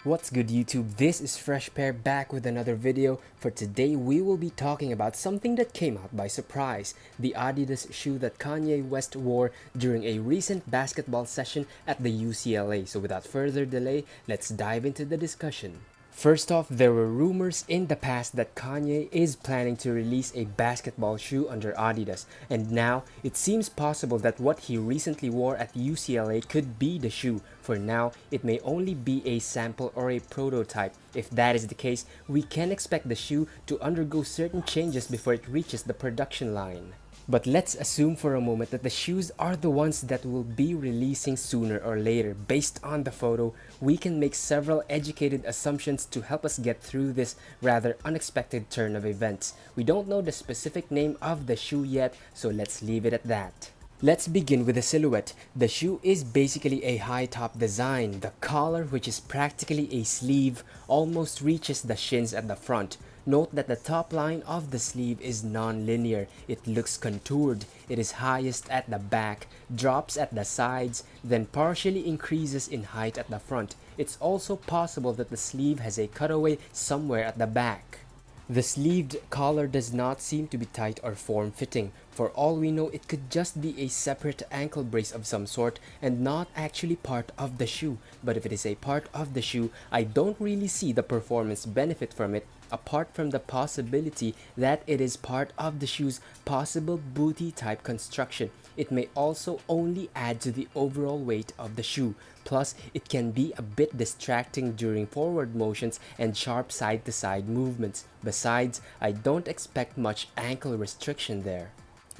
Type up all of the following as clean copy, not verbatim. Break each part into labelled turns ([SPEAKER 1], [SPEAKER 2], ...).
[SPEAKER 1] What's good YouTube, this is Fresh Pair back with another video. For today we will be talking about something that came out by surprise, the Adidas shoe that Kanye West wore during a recent basketball session at the UCLA. So without further delay, let's dive into the discussion. First off, there were rumors in the past that Kanye is planning to release a basketball shoe under Adidas, and now it seems possible that what he recently wore at UCLA could be the shoe. For now, it may only be a sample or a prototype. If that is the case, we can expect the shoe to undergo certain changes before it reaches the production line. But let's assume for a moment that the shoes are the ones that will be releasing sooner or later. Based on the photo, we can make several educated assumptions to help us get through this rather unexpected turn of events. We don't know the specific name of the shoe yet, so let's leave it at that. Let's begin with the silhouette. The shoe is basically a high top design. The collar, which is practically a sleeve, almost reaches the shins at the front. Note that the top line of the sleeve is non-linear. It looks contoured. It is highest at the back, drops at the sides, then partially increases in height at the front. It's also possible that the sleeve has a cutaway somewhere at the back. The sleeved collar does not seem to be tight or form-fitting. For all we know, it could just be a separate ankle brace of some sort and not actually part of the shoe. But if it is a part of the shoe, I don't really see the performance benefit from it, apart from the possibility that it is part of the shoe's possible booty type construction. It may also only add to the overall weight of the shoe. Plus, it can be a bit distracting during forward motions and sharp side-to-side movements. Besides, I don't expect much ankle restriction there.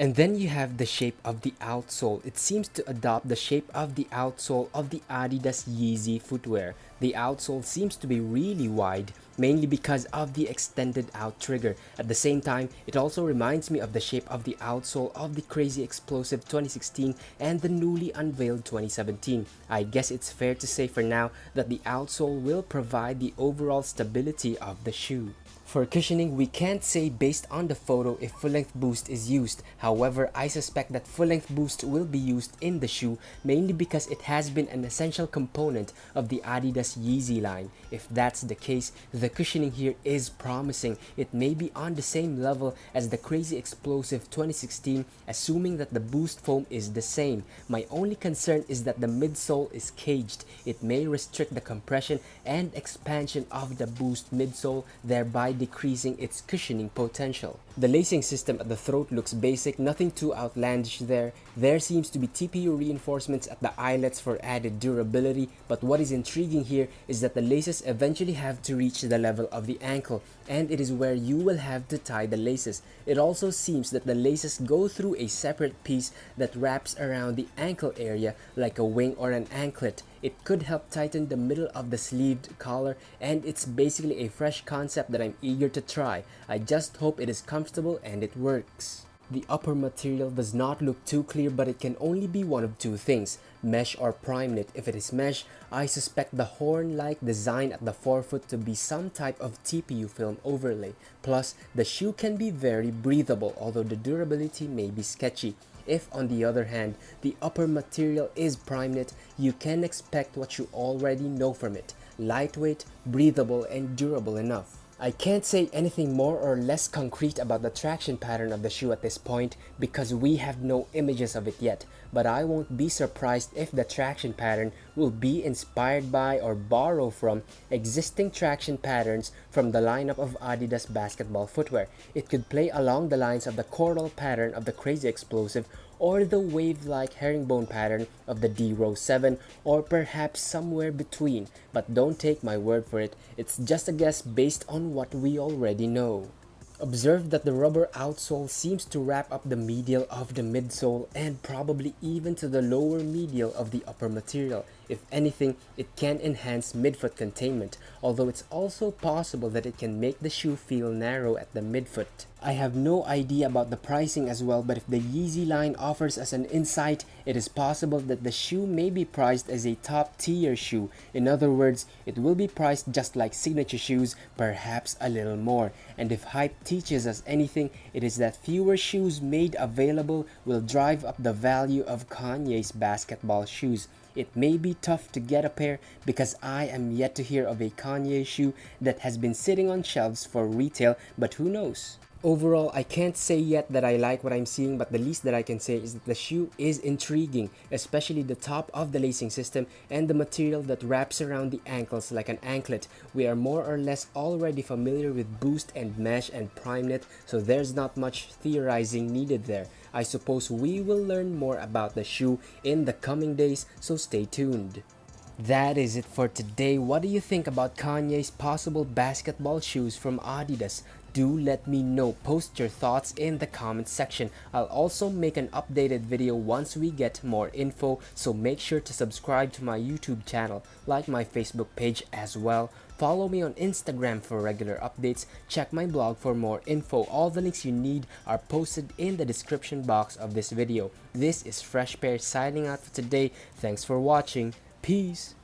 [SPEAKER 1] And then you have the shape of the outsole. It seems to adopt the shape of the outsole of the Adidas Yeezy footwear. The outsole seems to be really wide, mainly because of the extended out trigger. At the same time, it also reminds me of the shape of the outsole of the Crazy Explosive 2016 and the newly unveiled 2017. I guess it's fair to say for now that the outsole will provide the overall stability of the shoe. For cushioning, we can't say based on the photo if full-length boost is used. However, I suspect that full-length boost will be used in the shoe mainly because it has been an essential component of the Adidas Yeezy line. If that's the case, the cushioning here is promising. It may be on the same level as the Crazy Explosive 2016, assuming that the boost foam is the same. My only concern is that the midsole is caged. It may restrict the compression and expansion of the boost midsole, thereby decreasing its cushioning potential. The lacing system at the throat looks basic, nothing too outlandish there. There seems to be TPU reinforcements at the eyelets for added durability, but what is intriguing here is that the laces eventually have to reach the level of the ankle, and it is where you will have to tie the laces. It also seems that the laces go through a separate piece that wraps around the ankle area like a wing or an anklet. It could help tighten the middle of the sleeved collar, and it's basically a fresh concept that I'm eager to try. I just hope it is comfortable and it works. The upper material does not look too clear, but it can only be one of two things, mesh or prime knit. If it is mesh, I suspect the horn-like design at the forefoot to be some type of TPU film overlay. Plus, the shoe can be very breathable, although the durability may be sketchy. If, on the other hand, the upper material is prime knit, you can expect what you already know from it: lightweight, breathable, and durable enough. I can't say anything more or less concrete about the traction pattern of the shoe at this point because we have no images of it yet, but I won't be surprised if the traction pattern will be inspired by or borrow from existing traction patterns from the lineup of Adidas basketball footwear. It could play along the lines of the coral pattern of the Crazy Explosive, or the wave-like herringbone pattern of the D-Rose 7, or perhaps somewhere between. But don't take my word for it, it's just a guess based on what we already know. Observe that the rubber outsole seems to wrap up the medial of the midsole and probably even to the lower medial of the upper material. If anything, it can enhance midfoot containment, although it's also possible that it can make the shoe feel narrow at the midfoot. I have no idea about the pricing as well, but if the Yeezy line offers us an insight, it is possible that the shoe may be priced as a top tier shoe. In other words, it will be priced just like signature shoes, perhaps a little more. And if hype teaches us anything, it is that fewer shoes made available will drive up the value of Kanye's basketball shoes. It may be tough to get a pair because I am yet to hear of a Kanye shoe that has been sitting on shelves for retail, but who knows? Overall, I can't say yet that I like what I'm seeing, but the least that I can say is that the shoe is intriguing, especially the top of the lacing system and the material that wraps around the ankles like an anklet. We are more or less already familiar with Boost and Mesh and PrimeKnit, so there's not much theorizing needed there. I suppose we will learn more about the shoe in the coming days, so stay tuned. That is it for today. What do you think about Kanye's possible basketball shoes from Adidas? Do let me know. Post your thoughts in the comment section. I'll also make an updated video once we get more info, so make sure to subscribe to my YouTube channel, like my Facebook page as well. Follow me on Instagram for regular updates. Check my blog for more info. All the links you need are posted in the description box of this video. This is Fresh Pair signing out for today. Thanks for watching. Peace.